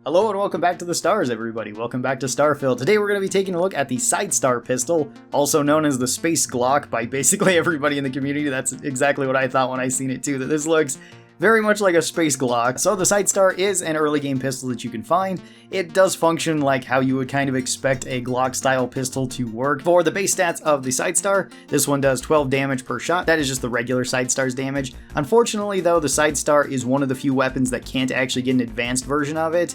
Hello and welcome back to the stars, everybody. Welcome back to Starfield. Today we're going to be taking a look at the Sidestar Pistol, also known as the Space Glock by basically everybody in the community. That's exactly what I thought when I seen it too, that this looks very much like a Space Glock. So the Sidestar is an early game pistol that you can find. It does function like how you would kind of expect a Glock style pistol to work. For the base stats of the Sidestar, this one does 12 damage per shot. That is just the regular Sidestar's damage. Unfortunately though, the Sidestar is one of the few weapons that can't actually get an advanced version of it,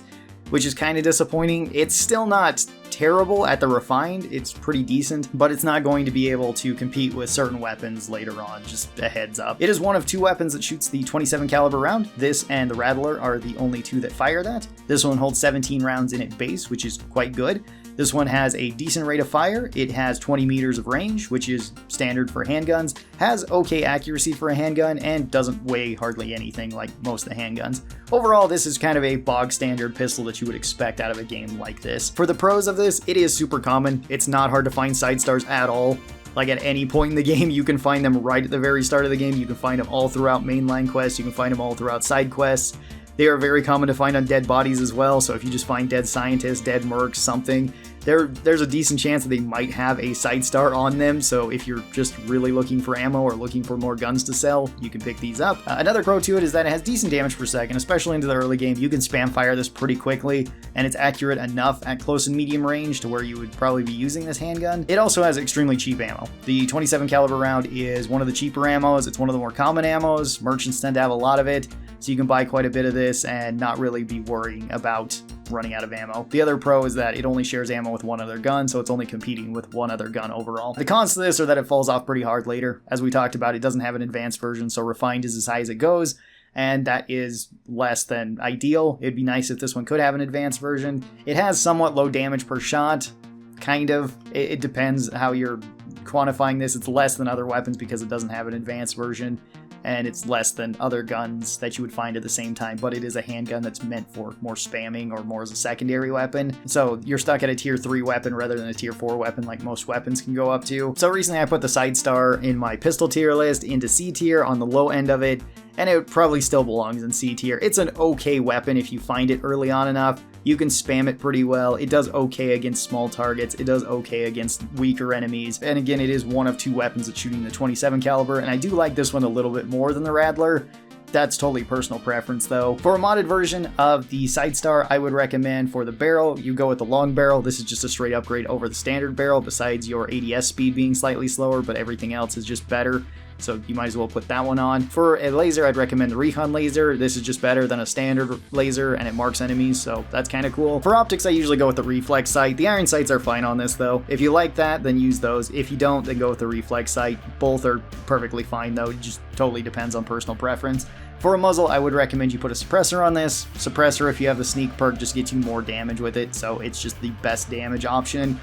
which is kind of disappointing. It's still not terrible at the refined, it's pretty decent, but it's not going to be able to compete with certain weapons later on, just a heads up. It is one of two weapons that shoots the 27 caliber round. This and the Rattler are the only two that fire that. This one holds 17 rounds in its base, which is quite good. This one has a decent rate of fire. It has 20 meters of range, which is standard for handguns, has okay accuracy for a handgun, and doesn't weigh hardly anything like most of the handguns. Overall, this is kind of a bog standard pistol that you would expect out of a game like this. For the pros of this, it is super common. It's not hard to find Sidestars at all. Like at any point in the game, you can find them right at the very start of the game. You can find them all throughout mainline quests. You can find them all throughout side quests. They are very common to find on dead bodies as well, so if you just find dead scientists, dead mercs, something, there's a decent chance that they might have a Sidestar on them, so if you're just really looking for ammo or looking for more guns to sell, you can pick these up. Another pro to it is that it has decent damage per second, especially into the early game. You can spam fire this pretty quickly, and it's accurate enough at close and medium range to where you would probably be using this handgun. It also has extremely cheap ammo. The 27 caliber round is one of the cheaper ammos, it's one of the more common ammos, merchants tend to have a lot of it, so you can buy quite a bit of this and not really be worrying about running out of ammo. The other pro is that it only shares ammo with one other gun, so it's only competing with one other gun overall. The cons to this are that it falls off pretty hard later. As we talked about, it doesn't have an advanced version, so refined is as high as it goes, and that is less than ideal. It'd be nice if this one could have an advanced version. It has somewhat low damage per shot, kind of. It depends how you're quantifying this. It's less than other weapons because it doesn't have an advanced version, and it's less than other guns that you would find at the same time, but it is a handgun that's meant for more spamming or more as a secondary weapon. So you're stuck at a tier 3 weapon rather than a tier 4 weapon like most weapons can go up to. So recently I put the Sidestar in my pistol tier list into C tier on the low end of it, and it probably still belongs in C tier. It's an okay weapon if you find it early on enough. You can spam it pretty well. It does okay against small targets. It does okay against weaker enemies. And again, it is one of two weapons that's shooting the 27 caliber, and I do like this one a little bit more than the Rattler. That's totally personal preference though. For a modded version of the Sidestar, I would recommend for the barrel, you go with the long barrel. This is just a straight upgrade over the standard barrel, besides your ADS speed being slightly slower, but everything else is just better. So you might as well put that one on. For a laser, I'd recommend the Recon laser. This is just better than a standard laser, and it marks enemies, so that's kind of cool. For optics, I usually go with the reflex sight. The iron sights are fine on this though. If you like that, then use those. If you don't, then go with the reflex sight. Both are perfectly fine though. It just totally depends on personal preference. For a muzzle, I would recommend you put a suppressor on this. Suppressor, if you have the sneak perk, just gets you more damage with it, so it's just the best damage option.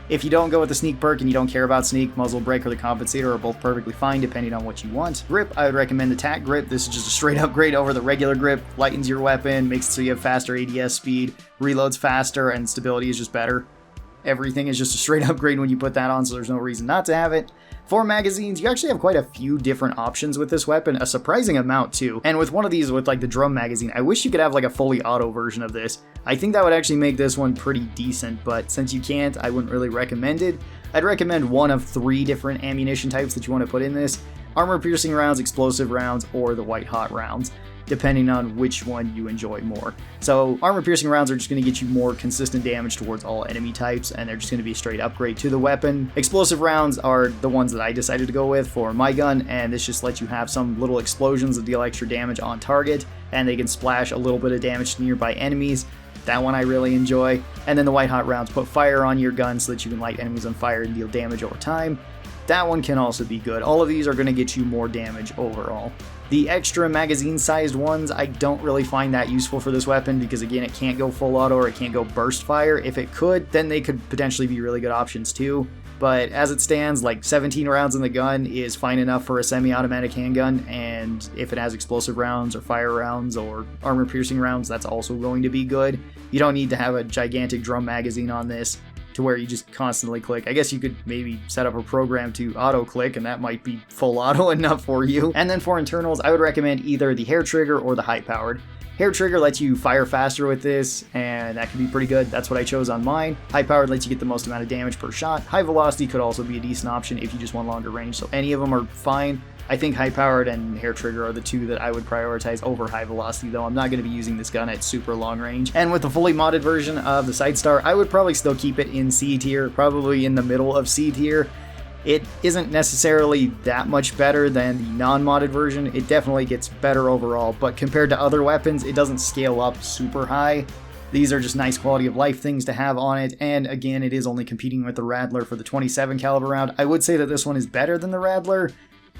If you don't go with the sneak perk and you don't care about sneak, muzzle brake or the compensator are both perfectly fine depending on what you want. Grip, I would recommend the tack grip. This is just a straight upgrade over the regular grip. Lightens your weapon, makes it so you have faster ADS speed, reloads faster, and stability is just better. Everything is just a straight upgrade when you put that on, so there's no reason not to have it. For magazines, you actually have quite a few different options with this weapon, a surprising amount too. And with one of these, with like the drum magazine, I wish you could have like a fully auto version of this. I think that would actually make this one pretty decent, but since you can't, I wouldn't really recommend it. I'd recommend one of 3 different ammunition types that you want to put in this: armor-piercing rounds, explosive rounds, or the white-hot rounds, depending on which one you enjoy more. So armor-piercing rounds are just going to get you more consistent damage towards all enemy types, and they're just going to be a straight upgrade to the weapon. Explosive rounds are the ones that I decided to go with for my gun, and this just lets you have some little explosions that deal extra damage on target, and they can splash a little bit of damage to nearby enemies. That one I really enjoy. And then the white-hot rounds put fire on your gun so that you can light enemies on fire and deal damage over time. That one can also be good. All of these are going to get you more damage overall. The extra magazine-sized ones, I don't really find that useful for this weapon because, again, it can't go full auto or it can't go burst fire. If it could, then they could potentially be really good options too. But as it stands, like 17 rounds in the gun is fine enough for a semi-automatic handgun, and if it has explosive rounds or fire rounds or armor-piercing rounds, that's also going to be good. You don't need to have a gigantic drum magazine on this to where you just constantly click. I guess you could maybe set up a program to auto click, and that might be full auto enough for you. And then for internals, I would recommend either the hair trigger or the high powered. Hair trigger lets you fire faster with this, and that can be pretty good. That's what I chose on mine. High powered lets you get the most amount of damage per shot. High velocity could also be a decent option if you just want longer range, so any of them are fine. I think high powered and hair trigger are the two that I would prioritize over high velocity, though I'm not going to be using this gun at super long range. And with the fully modded version of the Sidestar, I would probably still keep it in C tier, probably in the middle of C tier. It isn't necessarily that much better than the non-modded version. It definitely gets better overall, but compared to other weapons, it doesn't scale up super high. These are just nice quality of life things to have on it, and again, it is only competing with the Rattler for the 27 caliber round. I would say that this one is better than the Rattler,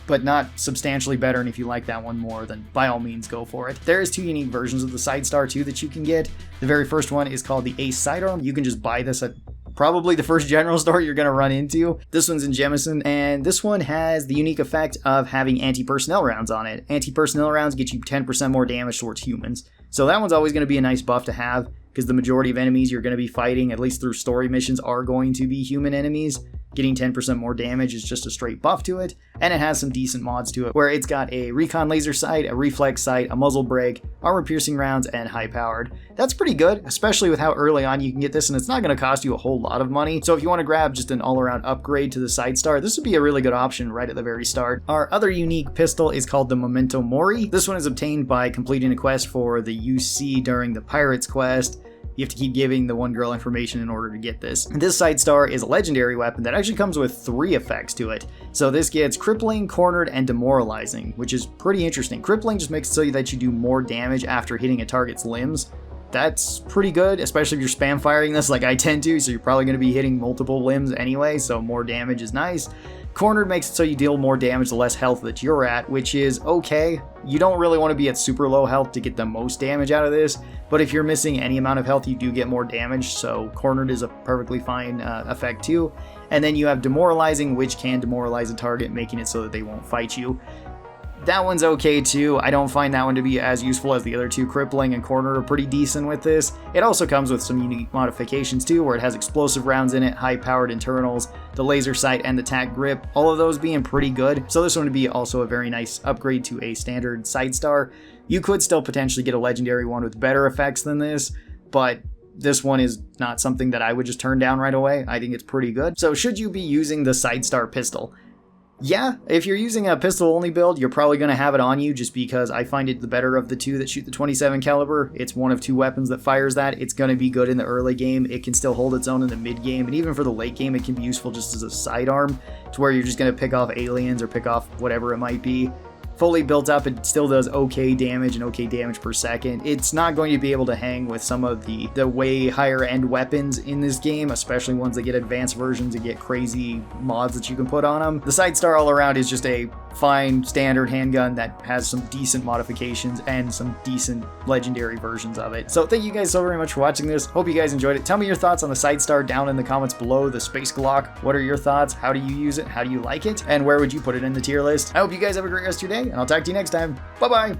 but not substantially better, and if you like that one more, then by all means go for it. There is two unique versions of the Sidestar too that you can get. The very first one is called the Ace Sidearm. You can just buy this at probably the first general store you're going to run into. This one's in Jemison, and this one has the unique effect of having anti-personnel rounds on it. Anti-personnel rounds get you 10% more damage towards humans. So that one's always going to be a nice buff to have, because the majority of enemies you're going to be fighting, at least through story missions, are going to be human enemies. Getting 10% more damage is just a straight buff to it, and it has some decent mods to it, where it's got a recon laser sight, a reflex sight, a muzzle brake, armor piercing rounds, and high powered. That's pretty good, especially with how early on you can get this, and it's not going to cost you a whole lot of money. So if you want to grab just an all-around upgrade to the Sidestar, this would be a really good option right at the very start. Our other unique pistol is called the Memento Mori. This one is obtained by completing a quest for the UC during the Pirates quest. You have to keep giving the one girl information in order to get this. This Sidestar is a legendary weapon that actually comes with 3 effects to it. So this gets crippling, cornered, and demoralizing, which is pretty interesting. Crippling just makes it so that you do more damage after hitting a target's limbs. That's pretty good, especially if you're spam firing this like I tend to, so you're probably going to be hitting multiple limbs anyway, so more damage is nice. Cornered makes it so you deal more damage the less health that you're at, which is okay. You don't really want to be at super low health to get the most damage out of this, but if you're missing any amount of health, you do get more damage, so cornered is a perfectly fine effect too. And then you have demoralizing, which can demoralize a target, making it so that they won't fight you. That one's okay too. I don't find that one to be as useful as the other two. Crippling and corner are pretty decent with this. It also comes with some unique modifications too, where it has explosive rounds in it, high powered internals, the laser sight, and the tack grip, all of those being pretty good. So this one would be also a very nice upgrade to a standard Sidestar. You could still potentially get a legendary one with better effects than this, but this one is not something that I would just turn down right away. I think it's pretty good. So should you be using the Sidestar Pistol? Yeah, if you're using a pistol-only build, you're probably going to have it on you just because I find it the better of the two that shoot the 27 caliber. It's one of 2 weapons that fires that. It's going to be good in the early game. It can still hold its own in the mid game, and even for the late game, it can be useful just as a sidearm to where you're just going to pick off aliens or pick off whatever it might be. Fully built up, it still does okay damage and okay damage per second. It's not going to be able to hang with some of the way higher end weapons in this game, especially ones that get advanced versions and get crazy mods that you can put on them. The Sidestar all around is just a fine standard handgun that has some decent modifications and some decent legendary versions of it. So thank you guys so very much for watching this. Hope you guys enjoyed it. Tell me your thoughts on the Sidestar down in the comments below. The Space Glock, what are your thoughts? How do you use it? How do you like it? And where would you put it in the tier list? I hope you guys have a great rest of your day, and I'll talk to you next time. Bye-bye!